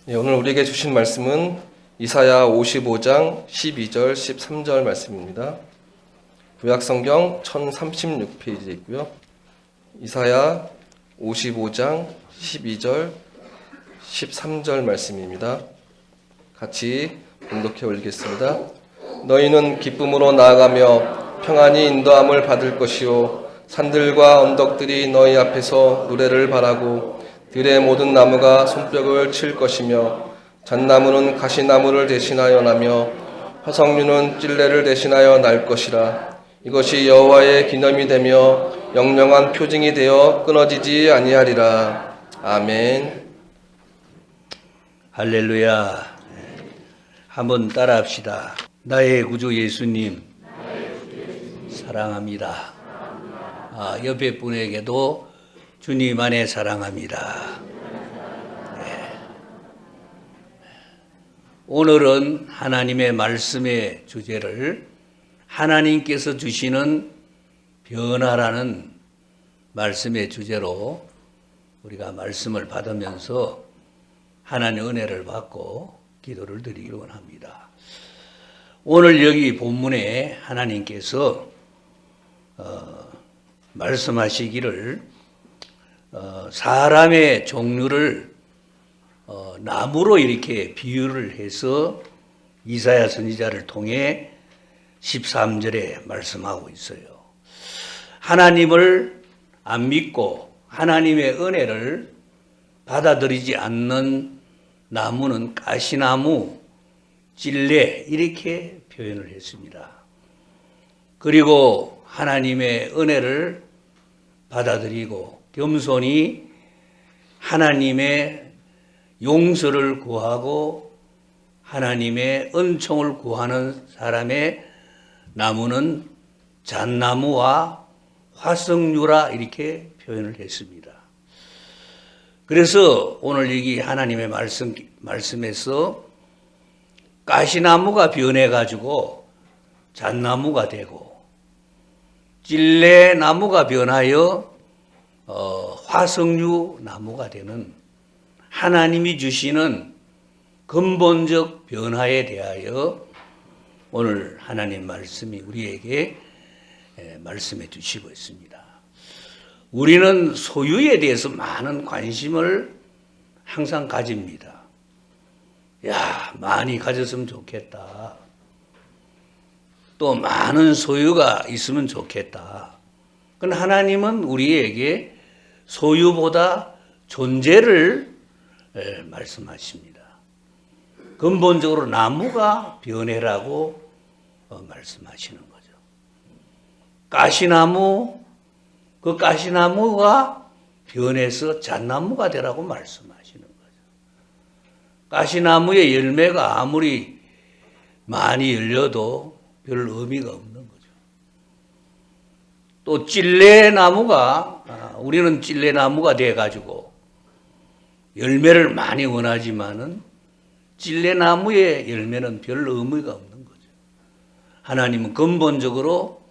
오늘 우리에게 주신 말씀은 이사야 55장 12절 13절 말씀입니다. 구약성경 1036페이지에 있고요. 이사야 55장 12절 13절 말씀입니다. 같이 봉독해 올리겠습니다. 너희는 기쁨으로 나아가며 평안히 인도함을 받을 것이요 산들과 언덕들이 너희 앞에서 노래를 바라고 들의 모든 나무가 손뼉을 칠 것이며 잣나무는 가시나무를 대신하여 나며 화석류는 찔레를 대신하여 날 것이라. 이것이 여호와의 기념이 되며 영영한 표징이 되어 끊어지지 아니하리라. 아멘. 할렐루야. 한번 따라합시다. 나의 구주 예수님 사랑합니다. 옆에 분에게도 주님 안에 사랑합니다. 네. 오늘은 하나님의 말씀의 주제를 하나님께서 주시는 변화라는 말씀의 주제로 우리가 말씀을 받으면서 하나님의 은혜를 받고 기도를 드리기 원합니다. 오늘 여기 본문에 하나님께서 말씀하시기를 사람의 종류를 나무로 이렇게 비유를 해서 이사야 선지자를 통해 13절에 말씀하고 있어요. 하나님을 안 믿고 하나님의 은혜를 받아들이지 않는 나무는 가시나무, 찔레 이렇게 표현을 했습니다. 그리고 하나님의 은혜를 받아들이고 겸손히 하나님의 용서를 구하고 하나님의 은총을 구하는 사람의 나무는 잣나무와 화석류라 이렇게 표현을 했습니다. 그래서 오늘 여기 하나님의 말씀에서 가시나무가 변해가지고 잣나무가 되고 찔레나무가 변하여 화석류 나무가 되는 하나님이 주시는 근본적 변화에 대하여 오늘 하나님 말씀이 우리에게 말씀해 주시고 있습니다. 우리는 소유에 대해서 많은 관심을 항상 가집니다. 야, 많이 가졌으면 좋겠다. 또 많은 소유가 있으면 좋겠다. 그러나 하나님은 우리에게 소유보다 존재를 말씀하십니다. 근본적으로 나무가 변해라고 말씀하시는 거죠. 가시나무, 그 가시나무가 변해서 잣나무가 되라고 말씀하시는 거죠. 가시나무의 열매가 아무리 많이 열려도 별 의미가 없는 거죠. 또 찔레나무가 우리는 찔레나무가 돼가지고 열매를 많이 원하지만은 찔레나무의 열매는 별 의미가 없는 거죠. 하나님은 근본적으로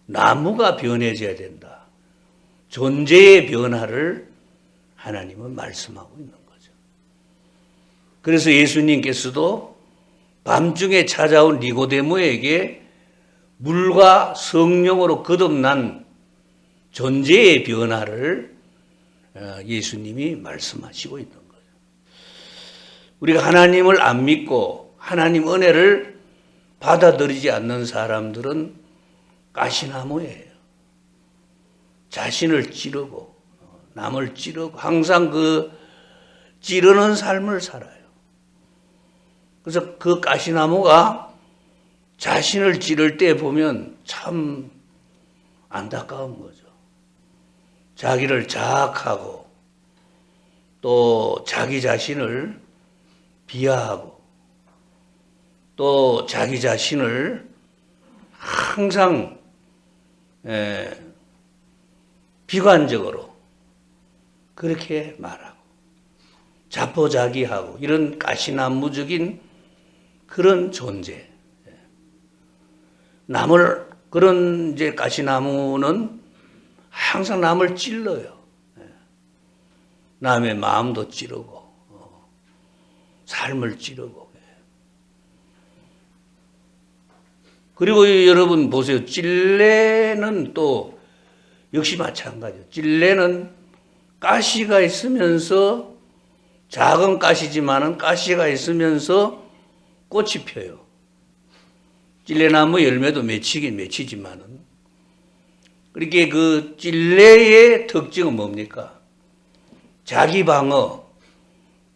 나무가 변해져야 된다. 존재의 변화를 하나님은 말씀하고 있는 거죠. 그래서 예수님께서도 밤중에 찾아온 니고데모에게 물과 성령으로 거듭난 존재의 변화를 예수님이 말씀하시고 있는 거예요. 우리가 하나님을 안 믿고 하나님 은혜를 받아들이지 않는 사람들은 가시나무예요. 자신을 찌르고 남을 찌르고 항상 그 찌르는 삶을 살아요. 그래서 그 가시나무가 자신을 찌를 때 보면 참 안타까운 거죠. 자기를 자학하고 또 자기 자신을 비하하고 또 자기 자신을 항상 비관적으로 그렇게 말하고 자포자기하고 이런 가시나무적인 그런 존재. 남을 그런 이제 가시나무는 항상 남을 찔러요. 남의 마음도 찌르고 삶을 찌르고. 그리고 여러분 보세요. 찔레는 또 역시 마찬가지예요. 찔레는 가시가 있으면서 작은 가시지만은 가시가 있으면서 꽃이 펴요. 찔레나무 열매도 맺히긴 맺히지만은. 그렇게 그 찔레의 특징은 뭡니까? 자기 방어,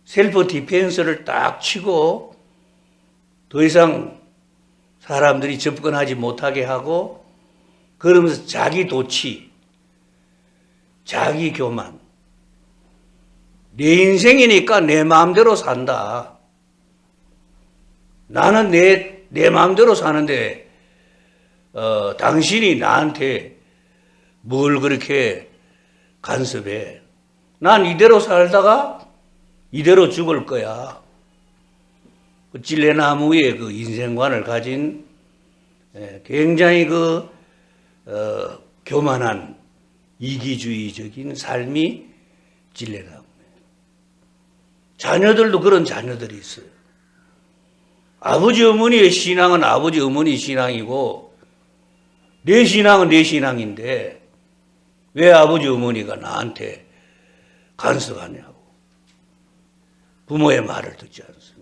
셀프 디펜스를 딱 치고 더 이상 사람들이 접근하지 못하게 하고, 그러면서 자기 도취, 자기 교만. 내 인생이니까 내 마음대로 산다. 나는 내 마음대로 사는데 당신이 나한테 뭘 그렇게 간섭해. 난 이대로 살다가 이대로 죽을 거야. 그 찔레나무의 그 인생관을 가진 굉장히 교만한 이기주의적인 삶이 찔레나무예요. 자녀들도 그런 자녀들이 있어요. 아버지 어머니의 신앙은 아버지 어머니 신앙이고 내 신앙은 내 신앙인데 왜 아버지 어머니가 나한테 간섭하냐고. 부모의 말을 듣지 않습니다.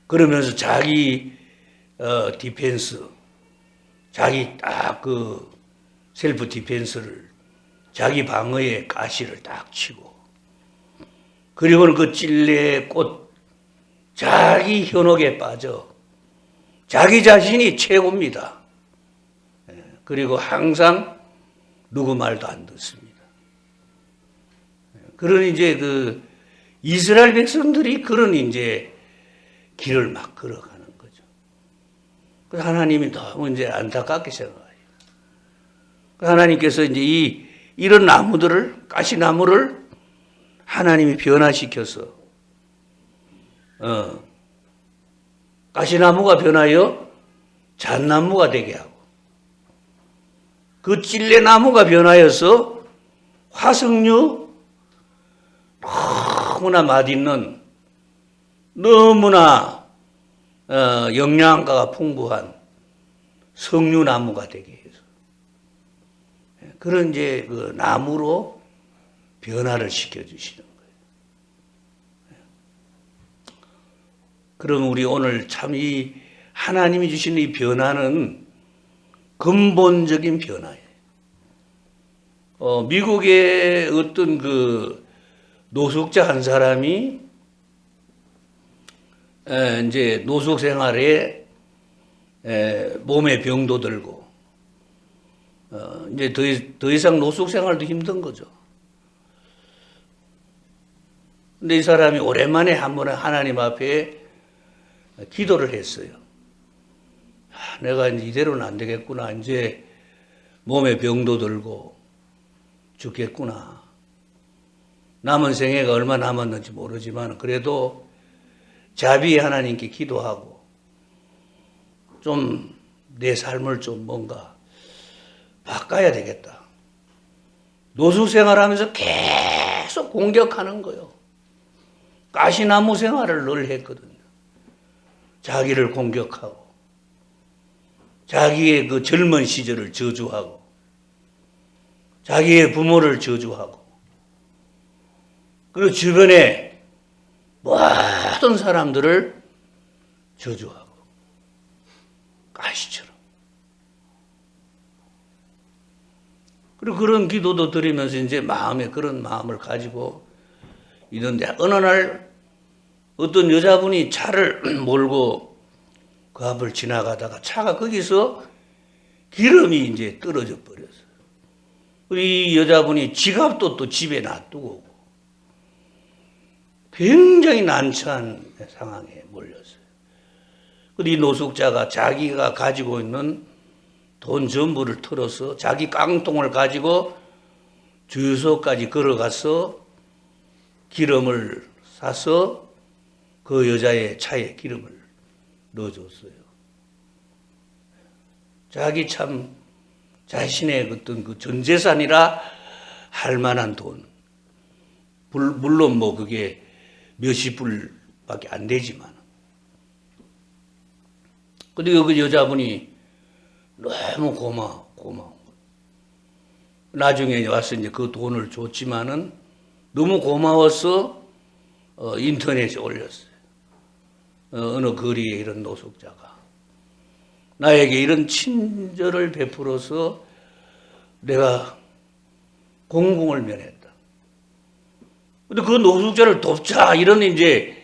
그러면서 자기 디펜스, 자기 딱 그 셀프 디펜스를, 자기 방어의 가시를 딱 치고, 그리고는 그 찔레의 꽃, 자기 현혹에 빠져 자기 자신이 최고입니다. 그리고 항상 누구 말도 안 듣습니다. 그런 이제 그 이스라엘 백성들이 그런 이제 길을 막 걸어가는 거죠. 그래서 하나님이 너무 이제 안타깝게 생각해요. 하나님께서 이제 이런 나무들을, 가시나무를 하나님이 변화시켜서, 가시나무가 변하여 잣나무가 되게 하고, 그 찔레나무가 변하여서 화석류, 너무나 맛있는, 너무나 영양가가 풍부한 석류나무가 되게 해서, 그런 이제 그 나무로 변화를 시켜주시는 거예요. 그럼 우리 오늘 참 이 하나님이 주시는 이 변화는 근본적인 변화예요. 미국의 어떤 그 노숙자 한 사람이 이제 노숙 생활에 몸에 병도 들고 이제 더 이상 노숙 생활도 힘든 거죠. 근데 이 사람이 오랜만에 한 번에 하나님 앞에 기도를 했어요. 내가 이제 이대로는 안 되겠구나. 이제 몸에 병도 들고 죽겠구나. 남은 생애가 얼마 남았는지 모르지만 그래도 자비의 하나님께 기도하고 좀 내 삶을 좀 뭔가 바꿔야 되겠다. 노숙 생활하면서 계속 공격하는 거예요. 가시나무 생활을 늘 했거든요. 자기를 공격하고 자기의 그 젊은 시절을 저주하고 자기의 부모를 저주하고 그리고 주변에 모든 사람들을 저주하고 가시처럼. 그리고 그런 기도도 드리면서 이제 마음에 그런 마음을 가지고 있는데 어느 날 어떤 여자분이 차를 몰고 그 앞을 지나가다가 차가 거기서 기름이 이제 떨어져 버렸어요. 이 여자분이 지갑도 또 집에 놔두고 굉장히 난처한 상황에 몰렸어요. 이 노숙자가 자기가 가지고 있는 돈 전부를 털어서 자기 깡통을 가지고 주유소까지 걸어가서 기름을 사서 그 여자의 차에 기름을 넣어줬어요. 자기 참 자신의 어떤 그 전 재산이라 할 만한 돈, 물론 뭐 그게 몇십 불밖에 안 되지만. 근데 그 여자분이 너무 고마워. 나중에 와서 이제 그 돈을 줬지만은 너무 고마워서 인터넷에 올렸어요. 어느 거리에 이런 노숙자가 나에게 이런 친절을 베풀어서 내가 공공을 면했다. 근데 그 노숙자를 돕자 이런 이제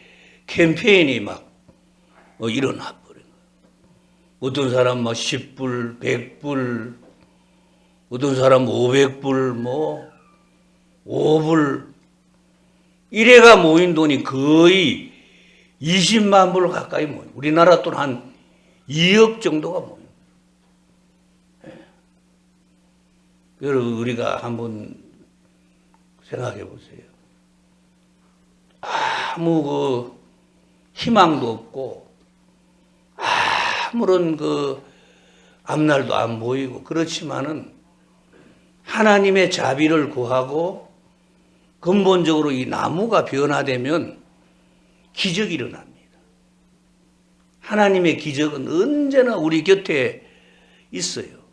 캠페인이 막 일어나 버린 거예요. 어떤 사람 막 10불, 100불, 어떤 사람 500불, 뭐 5불 이래가 모인 돈이 거의 20만 불 가까이 모여요. 우리나라 돈 한 2억 정도가 모여요. 여러분 우리가 한번 생각해 보세요. 아무 그 희망도 없고 아무런 그 앞날도 안 보이고 그렇지만은 하나님의 자비를 구하고 근본적으로 이 나무가 변화되면 기적이 일어납니다. 하나님의 기적은 언제나 우리 곁에 있어요.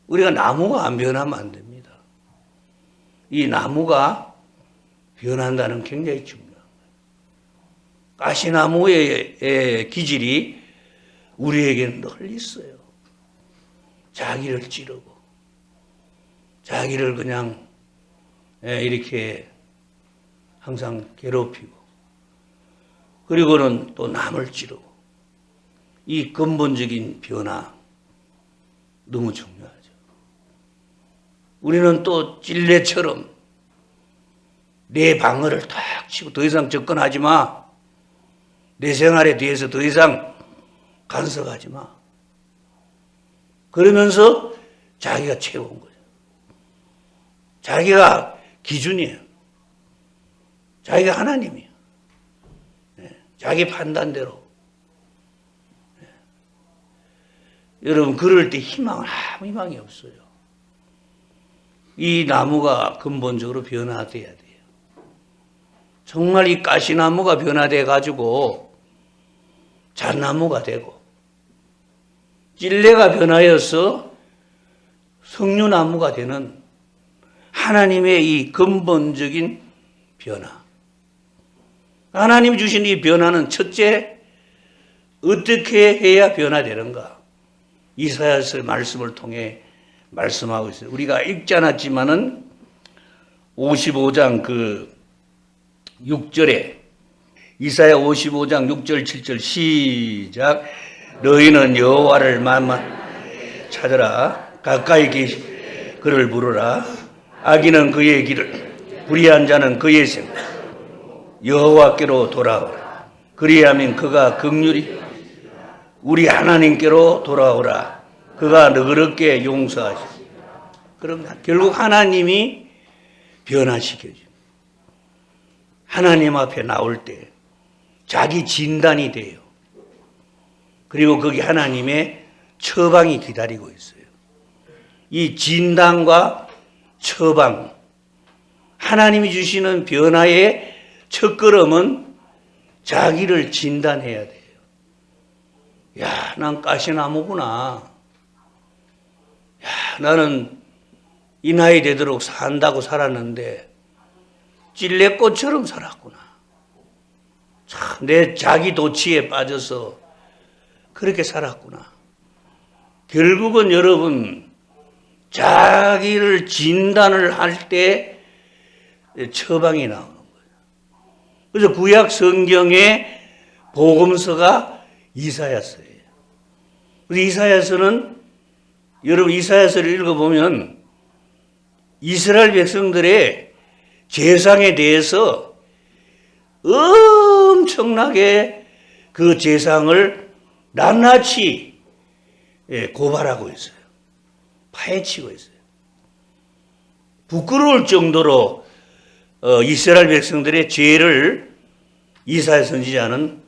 우리가 나무가 안 변하면 안 됩니다. 이 나무가 변한다는 굉장히 중요한 거예요. 가시나무의 기질이 우리에게는 늘 있어요. 자기를 찌르고 자기를 그냥 이렇게 항상 괴롭히고 그리고는 또 남을 찌르고 이 근본적인 변화 너무 중요하죠. 우리는 또 찔레처럼 내 방어를 탁 치고 더 이상 접근하지 마. 내 생활에 대해서 더 이상 간섭하지 마. 그러면서 자기가 채운 거예요. 자기가 기준이에요. 자기가 하나님이에요. 자기 판단대로. 여러분 그럴 때 아무 희망이 없어요. 이 나무가 근본적으로 변화돼야 돼요. 정말 이 가시나무가 변화돼 가지고 잣나무가 되고 찔레가 변하여서 석류나무가 되는 하나님의 이 근본적인 변화. 하나님 주신 이 변화는 첫째, 어떻게 해야 변화되는가? 이사야서 말씀을 통해 말씀하고 있어요. 우리가 읽지 않았지만은 55장 그 6절에 이사야 55장 6절 7절 시작. 너희는 여호와를 만만 찾으라. 가까이 계시 그를 부르라. 악인은 그의 길을 불의한 자는 그의 생 여호와께로 돌아오라. 그리하면 그가 긍휼히 우리 하나님께로 돌아오라. 그가 너그럽게 용서하시리라. 그럼 결국 하나님이 변화시켜줍니다. 하나님 앞에 나올 때 자기 진단이 돼요. 그리고 거기 하나님의 처방이 기다리고 있어요. 이 진단과 처방, 하나님이 주시는 변화의 첫걸음은 자기를 진단해야 돼요. 야, 난 가시나무구나. 야, 나는 이 나이 되도록 산다고 살았는데 찔레꽃처럼 살았구나. 참, 내 자기 도취에 빠져서 그렇게 살았구나. 결국은 여러분, 자기를 진단을 할 때 처방이 나오는 거예요. 그래서 구약 성경의 복음서가 이사야서예요. 그래서 이사야서는 여러분 이사야서를 읽어보면 이스라엘 백성들의 죄상에 대해서 엄청나게 그 죄상을 낱낱이 고발하고 있어요. 파헤치고 있어요. 부끄러울 정도로 이스라엘 백성들의 죄를 이사야 선지자는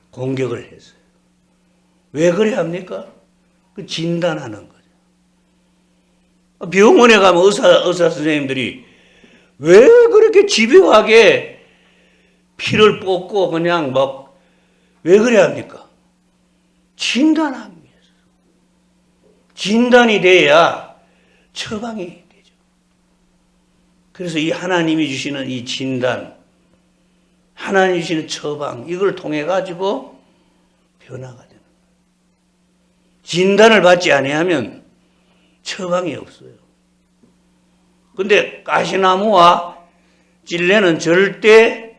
공격을 했어요. 왜 그래 합니까? 그 진단하는 거죠. 병원에 가면 의사 선생님들이 왜 그렇게 그렇게 집요하게 피를 뽑고 그냥 막 왜 그래야 합니까? 진단하기 위해서. 진단이 돼야 처방이 되죠. 그래서 이 하나님이 주시는 이 진단, 하나님이 주시는 처방, 이걸 통해 가지고 변화가 되는 거예요. 진단을 받지 아니하면 처방이 없어요. 근데 가시나무와 찔레는 절대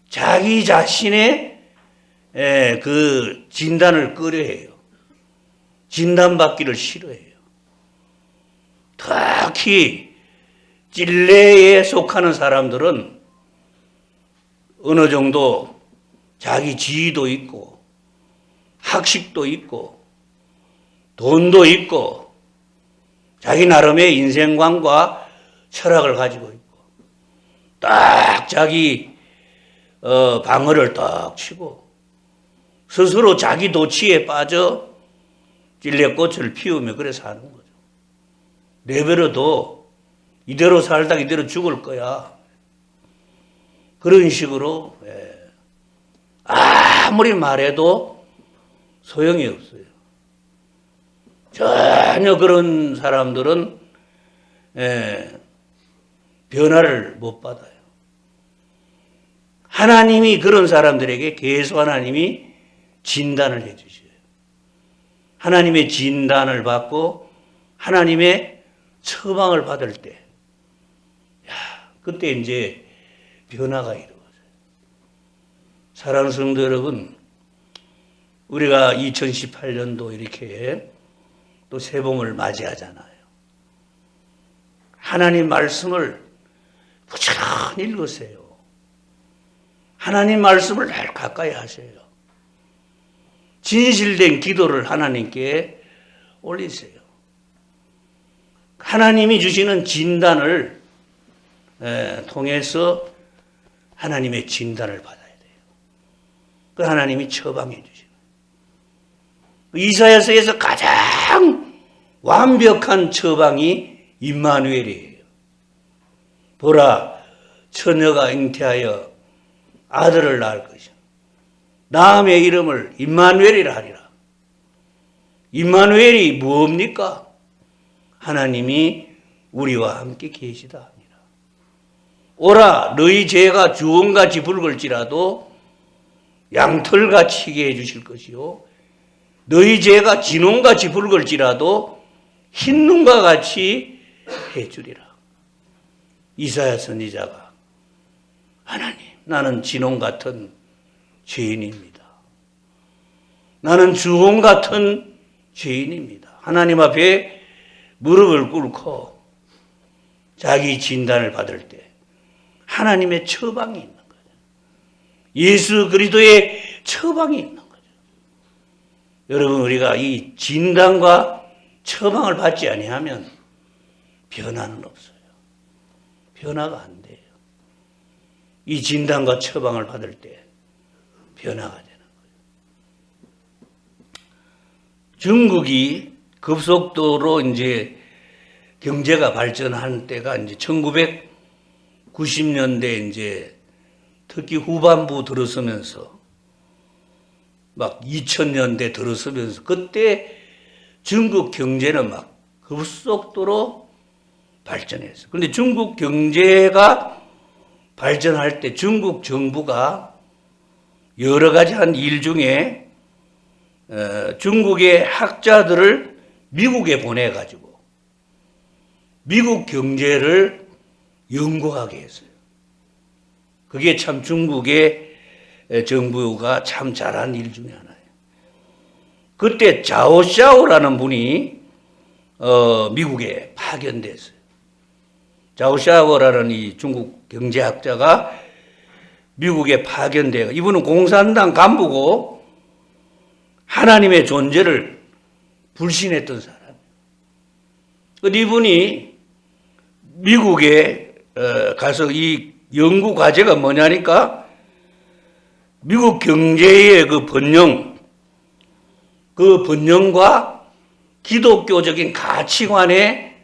자기 자신의 그 진단을 꺼려해요. 진단받기를 싫어해요. 특히 찔레에 속하는 사람들은 어느 정도 자기 지위도 있고 학식도 있고 돈도 있고 자기 나름의 인생관과 철학을 가지고 있고 딱 자기 방어를 딱 치고 스스로 자기 도취에 빠져 찔레꽃을 피우며 그래 사는 거죠. 내버려도 이대로 살다 이대로 죽을 거야. 그런 식으로 아무리 말해도 소용이 없어요. 전혀 그런 사람들은 변화를 못 받아요. 하나님이 그런 사람들에게 계속 하나님이 진단을 해 주셔요. 하나님의 진단을 받고 하나님의 처방을 받을 때, 그때 이제 변화가 이루어져요. 사랑하는 성도 여러분, 우리가 2018년도 이렇게 또 새봄을 맞이하잖아요. 하나님 말씀을 부지런히 읽으세요. 하나님 말씀을 날 가까이 하세요. 진실된 기도를 하나님께 올리세요. 하나님이 주시는 진단을 통해서 하나님의 진단을 받아야 돼요. 그 하나님이 처방해 주시는 이사야서에서 가장 완벽한 처방이 임마누엘이에요. 보라, 처녀가 잉태하여 아들을 낳을 것이요 남의 이름을 임마누엘이라 하리라. 임마누엘이 뭡니까? 하나님이 우리와 함께 계시다 합니다. 오라, 너희 죄가 주홍같이 붉을지라도 양털같이 희게 해주실 것이요 너희 죄가 진홍같이 붉을지라도 흰눈과 같이 해주리라. 이사야 선지자가 하나님, 나는 진홍 같은 죄인입니다. 나는 주홍 같은 죄인입니다. 하나님 앞에 무릎을 꿇고 자기 진단을 받을 때 하나님의 처방이 있는 거죠. 예수 그리스도의 처방이 있는 거죠. 여러분, 우리가 이 진단과 처방을 받지 아니하면 변화는 없어요. 변화가 안 돼요. 이 진단과 처방을 받을 때 변화가 되는 거예요. 중국이 급속도로 이제 경제가 발전한 때가 이제 1990년대 이제 특히 후반부 들어서면서 막 2000년대 들어서면서 그때 중국 경제는 막 급속도로 발전했어요. 그런데 중국 경제가 발전할 때 중국 정부가 여러 가지 한 일 중에 중국의 학자들을 미국에 보내가지고 미국 경제를 연구하게 했어요. 그게 참 중국의 정부가 참 잘한 일 중에 하나예요. 그때 자오샤오라는 분이 미국에 파견됐어요. 자오샤오라는 이 중국 경제학자가 미국에 파견돼요. 이분은 공산당 간부고 하나님의 존재를 불신했던 사람이에요. 이분이 미국에 가서 이 연구 과제가 뭐냐니까 미국 경제의 그 번영과 기독교적인 가치관의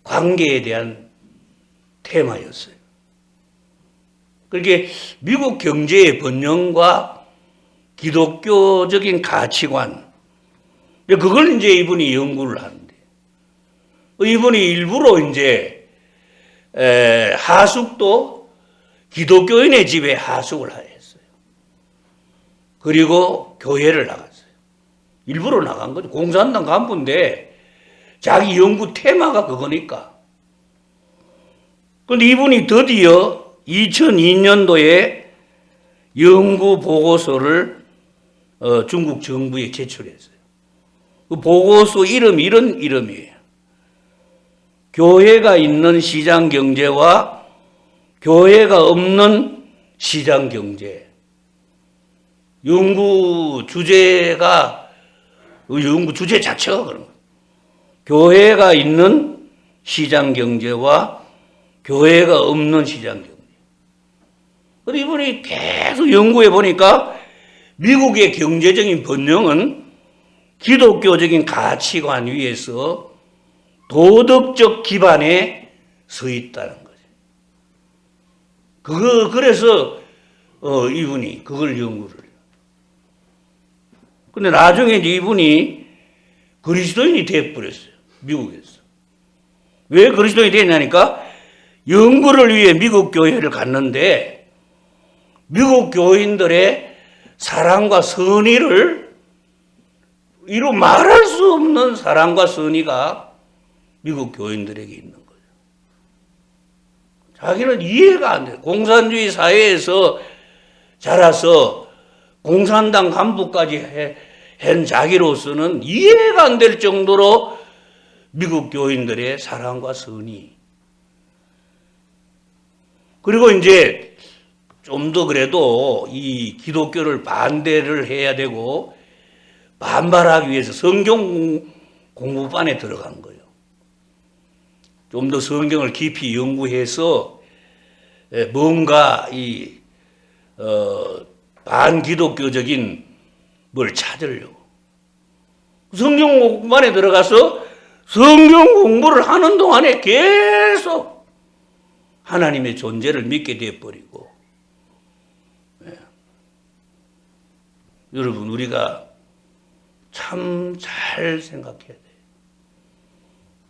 관계에 대한 테마였어요. 그렇게 미국 경제의 번영과 기독교적인 가치관, 그걸 이제 이분이 연구를 하는데, 이분이 일부러 이제 하숙도 기독교인의 집에 하숙을 했어요. 그리고 교회를 나갔어요. 일부러 나간 거죠. 공산당 간부인데 자기 연구 테마가 그거니까. 그런데 이분이 드디어 2002년도에 연구 보고서를 중국 정부에 제출했어요. 그 보고서 이름이 이런 이름이에요. 교회가 있는 시장 경제와 교회가 없는 시장 경제. 연구 주제가, 연구 주제 자체가 그런 거예요. 교회가 있는 시장 경제와 교회가 없는 시장 경제. 그런데 이분이 계속 연구해 보니까 미국의 경제적인 번영은 기독교적인 가치관 위에서 도덕적 기반에 서 있다는 거죠. 그래서 이분이 그걸 연구를 해요. 근데 나중에 이분이 그리스도인이 되어버렸어요. 미국에서. 왜 그리스도인이 됐냐니까 연구를 위해 미국 교회를 갔는데 미국 교인들의 사랑과 선의를 이루 말할 수 없는 사랑과 선의가 미국 교인들에게 있는 거예요. 자기는 이해가 안 돼요. 공산주의 사회에서 자라서 공산당 간부까지 한 자기로서는 이해가 안 될 정도로 미국 교인들의 사랑과 선의. 그리고 이제 좀 더 그래도 이 기독교를 반대를 해야 되고 반발하기 위해서 성경 공부반에 들어간 거예요. 좀 더 성경을 깊이 연구해서 뭔가 이 반기독교적인 뭘 찾으려고. 성경 공부반에 들어가서 성경 공부를 하는 동안에 계속 하나님의 존재를 믿게 되어버리고. 여러분, 우리가 참 잘 생각해야 돼요.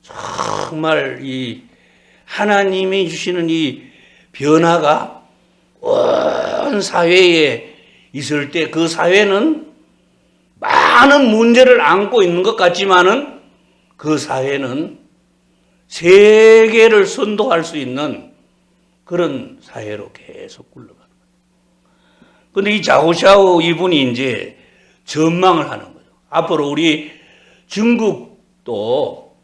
정말 이 하나님이 주시는 이 변화가 온 사회에 있을 때 그 사회는 많은 문제를 안고 있는 것 같지만은 그 사회는 세계를 선도할 수 있는 그런 사회로 계속 굴러가는 거예요. 그런데 이 자오샤오 이분이 이제 전망을 하는 거예요. 앞으로 우리 중국도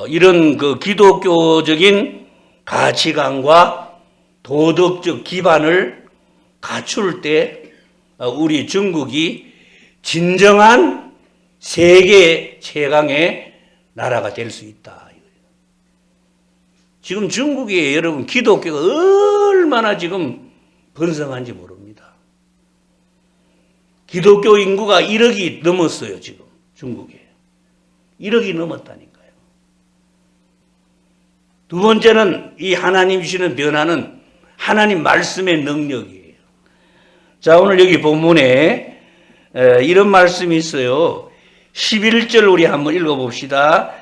이런 그 기독교적인 가치관과 도덕적 기반을 갖출 때 우리 중국이 진정한 세계 최강의 나라가 될 수 있다. 지금 중국에 여러분 기독교가 얼마나 지금 번성한지 모릅니다. 기독교 인구가 1억이 넘었어요. 지금 중국에 1억이 넘었다니까요. 두 번째는 이 하나님 주시는 변화는 하나님 말씀의 능력이에요. 자, 오늘 여기 본문에 이런 말씀이 있어요. 11절 우리 한번 읽어봅시다.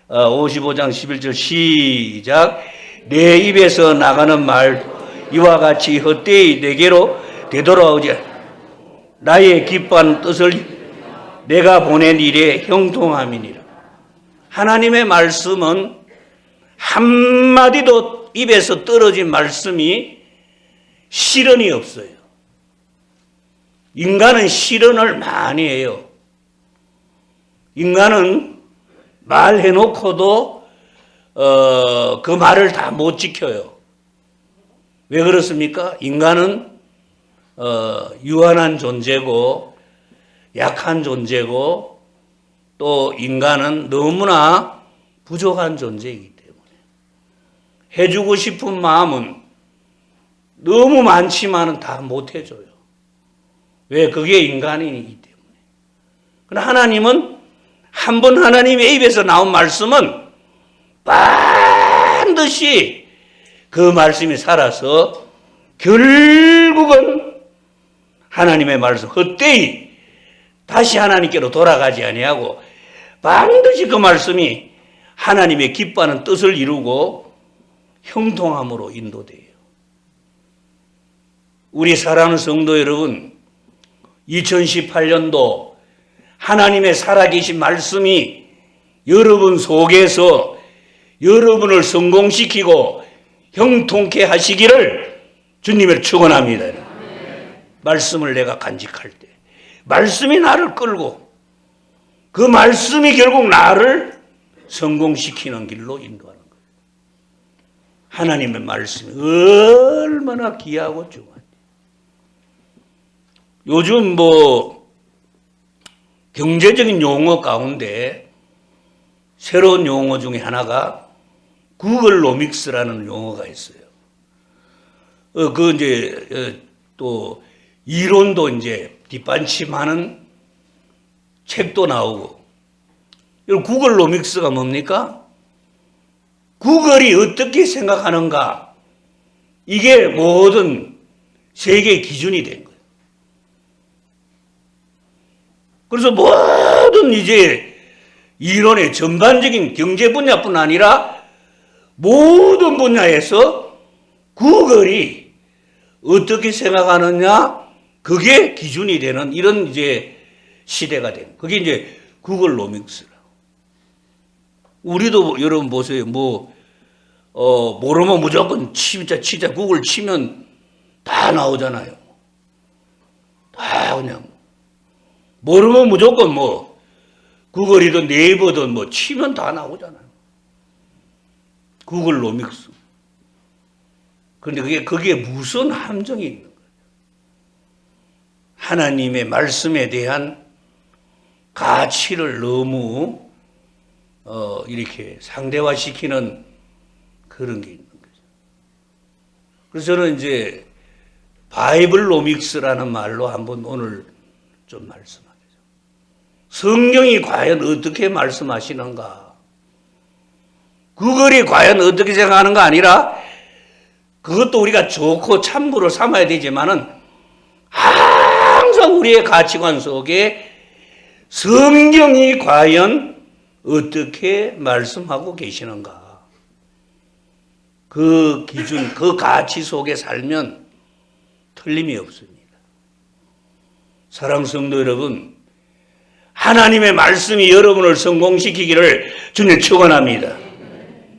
55장 11절 시작. 내 입에서 나가는 말 이와 같이 헛되이 내게로 되돌아오지. 나의 기뻐하는 뜻을 내가 보낸 일에 형통함이니라. 하나님의 말씀은 한마디도 입에서 떨어진 말씀이 실언이 없어요. 인간은 실언을 많이 해요. 인간은 말해놓고도 그 말을 다 못 지켜요. 왜 그렇습니까? 인간은 유한한 존재고 약한 존재고 또 인간은 너무나 부족한 존재이기 때문에 해주고 싶은 마음은 너무 많지만은 다 못 해줘요. 왜? 그게 인간이기 때문에. 그러나 하나님은 한 번 하나님의 입에서 나온 말씀은 반드시 그 말씀이 살아서 결국은 하나님의 말씀 헛되이 다시 하나님께로 돌아가지 아니하고 반드시 그 말씀이 하나님의 기뻐하는 뜻을 이루고 형통함으로 인도돼요. 우리 사랑하는 성도 여러분, 2018년도 하나님의 살아계신 말씀이 여러분 속에서 여러분을 성공시키고 형통케 하시기를 주님을 축원합니다. 말씀을 내가 간직할 때 말씀이 나를 끌고 그 말씀이 결국 나를 성공시키는 길로 인도하는 거예요. 하나님의 말씀이 얼마나 귀하고 중요한지. 요즘 경제적인 용어 가운데 새로운 용어 중에 하나가 구글로믹스라는 용어가 있어요. 또 이론도 이제 뒷받침하는 책도 나오고. 구글로믹스가 뭡니까? 구글이 어떻게 생각하는가? 이게 모든 세계의 기준이 된 거예요. 그래서 모든 이제 이론의 전반적인 경제 분야뿐 아니라 모든 분야에서 구글이 어떻게 생각하느냐, 그게 기준이 되는 이런 이제 시대가 된 거예요. 그게 이제 구글로믹스라고. 우리도 여러분 보세요. 모르면 무조건 진짜 구글 치면 다 나오잖아요. 다 그냥. 모르면 무조건 구글이든 네이버든 치면 다 나오잖아요. 구글로믹스. 그런데 그게 무슨 함정이 있는 거예요? 하나님의 말씀에 대한 가치를 너무 이렇게 상대화시키는 그런 게 있는 거죠. 그래서 저는 이제 바이블로믹스라는 말로 한번 오늘 좀 말씀하겠습니다. 성경이 과연 어떻게 말씀하시는가? 구글이 과연 어떻게 생각하는가 아니라 그것도 우리가 좋고 참고로 삼아야 되지만은 항상 우리의 가치관 속에 성경이 과연 어떻게 말씀하고 계시는가? 그 기준, 그 가치 속에 살면 틀림이 없습니다. 사랑하는 성도 여러분, 하나님의 말씀이 여러분을 성공시키기를 주님 축원합니다.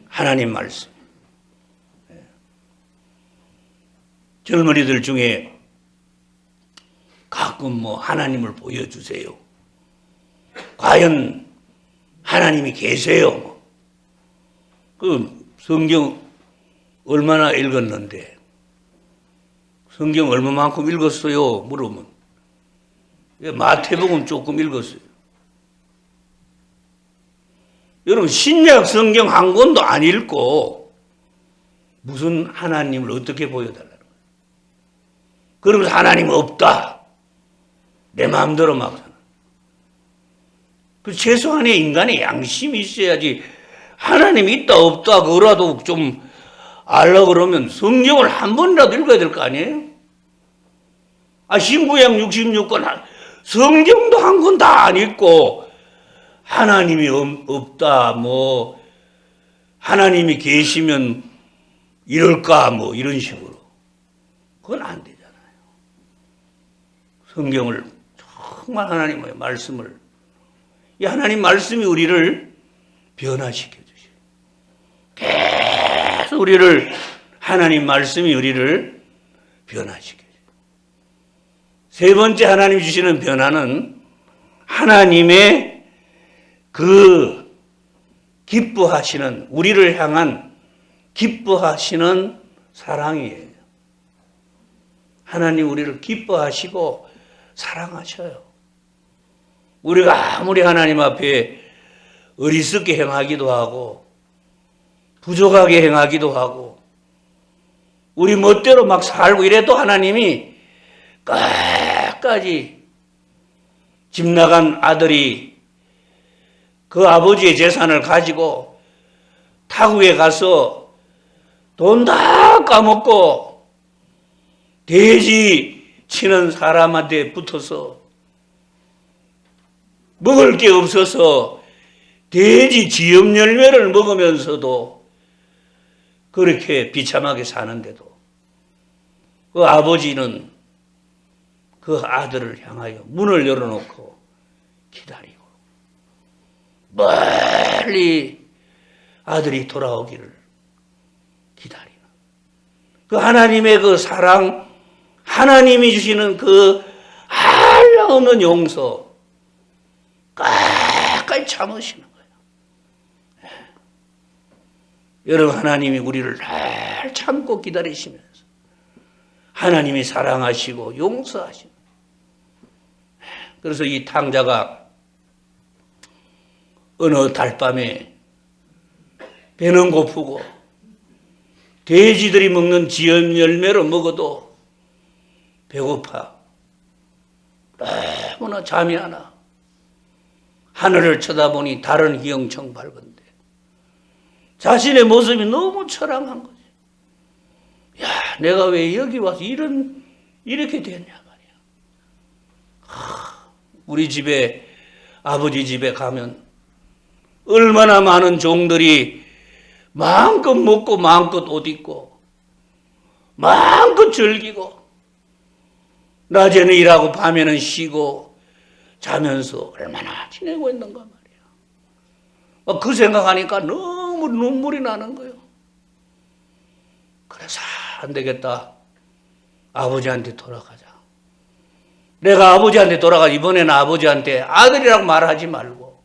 하나님 말씀. 젊은이들 중에 가끔 하나님을 보여주세요. 과연 하나님이 계세요? 그 성경 얼마나 읽었는데? 성경 얼마만큼 읽었어요? 물으면 마태복음 조금 읽었어요. 여러분 신약 성경 한 권도 안 읽고 무슨 하나님을 어떻게 보여달라는 거예요? 그러면서 하나님 없다. 내 마음대로 막 사는. 그 최소한의 인간의 양심이 있어야지. 하나님이 있다 없다 그거라도 좀 알려고 그러면 성경을 한 번이라도 읽어야 될 거 아니에요? 신구약 66권 성경도 한 권 다 안 읽고 하나님이 없다 하나님이 계시면 이럴까 이런 식으로. 그건 안 되잖아요. 성경을 정말 하나님의 말씀을, 이 하나님 말씀이 우리를 변화시켜 주셔요. 계속 하나님 말씀이 우리를 변화시켜 줘요. 세 번째 하나님 주시는 변화는 하나님의 그 기뻐하시는, 우리를 향한 기뻐하시는 사랑이에요. 하나님 우리를 기뻐하시고 사랑하셔요. 우리가 아무리 하나님 앞에 어리석게 행하기도 하고 부족하게 행하기도 하고 우리 멋대로 막 살고 이래도 하나님이 끝까지 집 나간 아들이 그 아버지의 재산을 가지고 타국에 가서 돈 다 까먹고 돼지 치는 사람한테 붙어서 먹을 게 없어서 돼지 지엽 열매를 먹으면서도 그렇게 비참하게 사는데도 그 아버지는 그 아들을 향하여 문을 열어놓고 기다리고 멀리 아들이 돌아오기를 기다리는 그 하나님의 그 사랑, 하나님이 주시는 그 한량없는 용서 끝까지 참으시는 거예요. 여러분, 하나님이 우리를 잘 참고 기다리시면서 하나님이 사랑하시고 용서하시는. 그래서 이 탕자가 어느 달밤에 배는 고프고 돼지들이 먹는 지엽 열매로 먹어도 배고파 너무나 잠이 안 와. 하늘을 쳐다보니 달은 희영청 밝은데 자신의 모습이 너무 처량한 거지. 야, 내가 왜 여기 와서 이렇게 됐냐 말이야. 우리 집에, 아버지 집에 가면 얼마나 많은 종들이 마음껏 먹고 마음껏 옷 입고 마음껏 즐기고 낮에는 일하고 밤에는 쉬고 자면서 얼마나 지내고 있는가 말이야. 그 생각하니까 너무 눈물이 나는 거예요. 그래서 안 되겠다. 아버지한테 돌아가자. 내가 아버지한테 돌아가. 이번에는 아버지한테 아들이라고 말하지 말고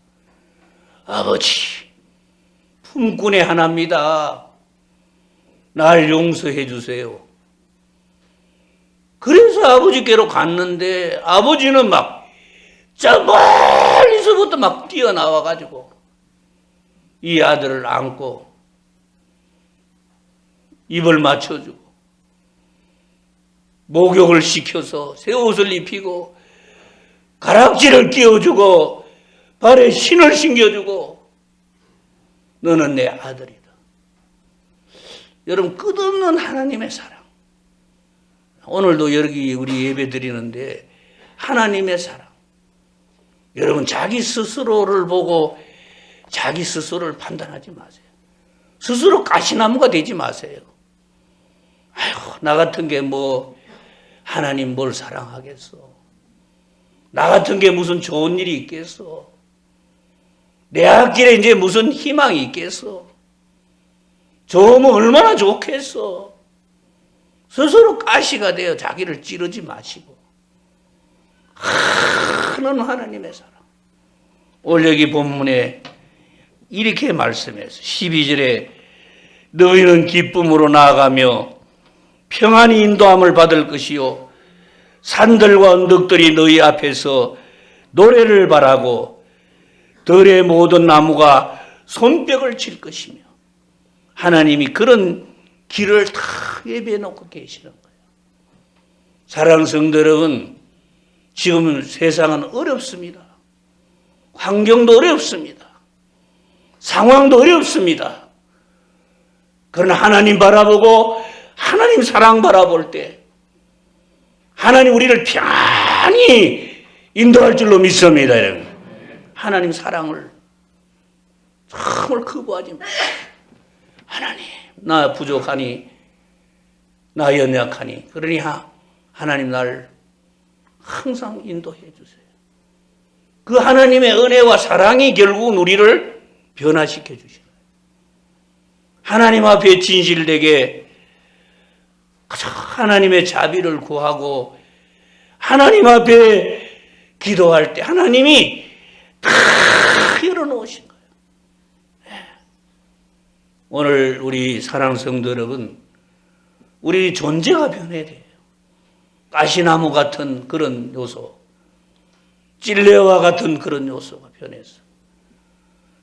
아버지, 품꾼의 하나입니다. 날 용서해 주세요. 그래서 아버지께로 갔는데 아버지는 막 저 멀리서부터 막 뛰어나와가지고 이 아들을 안고 입을 맞춰주고 목욕을 시켜서 새 옷을 입히고 가락지를 끼워주고 발에 신을 신겨주고 너는 내 아들이다. 여러분, 끝없는 하나님의 사랑. 오늘도 여기 우리 예배 드리는데 하나님의 사랑. 여러분, 자기 스스로를 보고 자기 스스로를 판단하지 마세요. 스스로 가시나무가 되지 마세요. 아이고, 나 같은 게 뭐 하나님 뭘 사랑하겠어. 나 같은 게 무슨 좋은 일이 있겠어. 내 앞길에 이제 무슨 희망이 있겠어. 좋으면 얼마나 좋겠어. 스스로 가시가 되어 자기를 찌르지 마시고 큰 하나님의 사랑. 오늘 여기 본문에 이렇게 말씀해서 12절에 너희는 기쁨으로 나아가며 평안히 인도함을 받을 것이요 산들과 언덕들이 너희 앞에서 노래를 바라고 들의 모든 나무가 손뼉을 칠 것이며 하나님이 그런 길을 다 예비해 놓고 계시는 거예요. 사랑하는 성도 여러분, 지금 세상은 어렵습니다. 환경도 어렵습니다. 상황도 어렵습니다. 그러나 하나님 바라보고 하나님 사랑 바라볼 때 하나님 우리를 편히 인도할 줄로 믿습니다. 여러분. 하나님 사랑을 정말 거부하지 마세요. 하나님, 나 부족하니, 나 연약하니, 그러니 하나님 날 항상 인도해 주세요. 그 하나님의 은혜와 사랑이 결국은 우리를 변화시켜 주시는 거예요. 하나님 앞에 진실되게 하나님의 자비를 구하고 하나님 앞에 기도할 때 하나님이 다 열어놓으신 거예요. 오늘 우리 사랑하는 성도 여러분, 우리 존재가 변해야 돼요. 가시나무 같은 그런 요소, 찔레와 같은 그런 요소가 변해서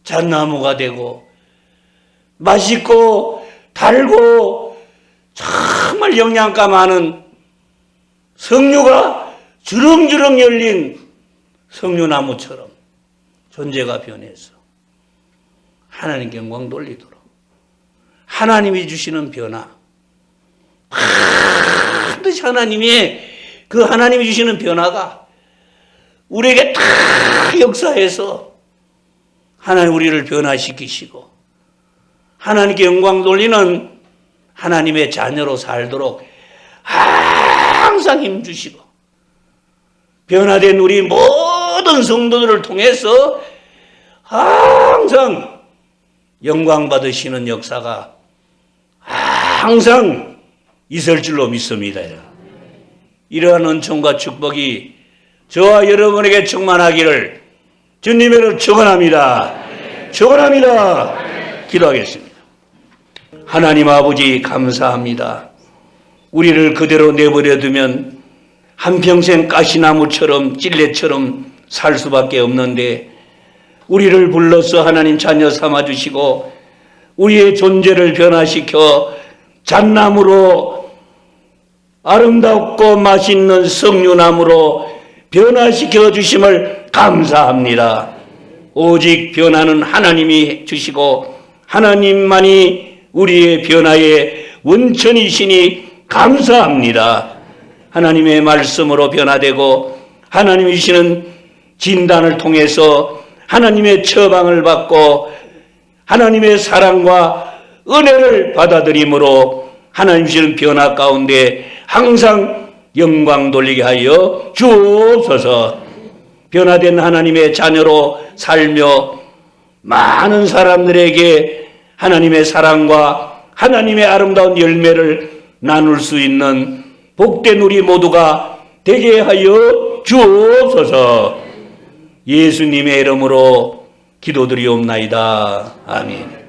잣나무가 되고 맛있고 달고 정말 영양가 많은 석류가 주렁주렁 열린 석류나무처럼 존재가 변해서 하나님 영광 돌리도록 하나님이 주시는 변화, 반드시 그 하나님이 주시는 변화가 우리에게 다 역사해서 하나님 우리를 변화시키시고 하나님께 영광 돌리는 하나님의 자녀로 살도록 항상 힘주시고 변화된 우리 모든 성도들을 통해서 항상 영광 받으시는 역사가 항상 있을 줄로 믿습니다. 이러한 은총과 축복이 저와 여러분에게 충만하기를 주님의 이름으로 축원합니다. 축원합니다. 기도하겠습니다. 하나님 아버지 감사합니다. 우리를 그대로 내버려 두면 한평생 가시나무처럼 찔레처럼 살 수밖에 없는데 우리를 불러서 하나님 자녀 삼아주시고 우리의 존재를 변화시켜 잣나무로 아름답고 맛있는 석류나무로 변화시켜 주심을 감사합니다. 오직 변화는 하나님이 주시고 하나님만이 우리의 변화의 원천이시니 감사합니다. 하나님의 말씀으로 변화되고 하나님이 주시는 진단을 통해서 하나님의 처방을 받고 하나님의 사랑과 은혜를 받아들임으로 하나님 주시는 변화 가운데 항상 영광 돌리게 하여 주옵소서. 변화된 하나님의 자녀로 살며 많은 사람들에게 하나님의 사랑과 하나님의 아름다운 열매를 나눌 수 있는 복된 우리 모두가 되게 하여 주옵소서. 예수님의 이름으로 기도드리옵나이다. 아멘.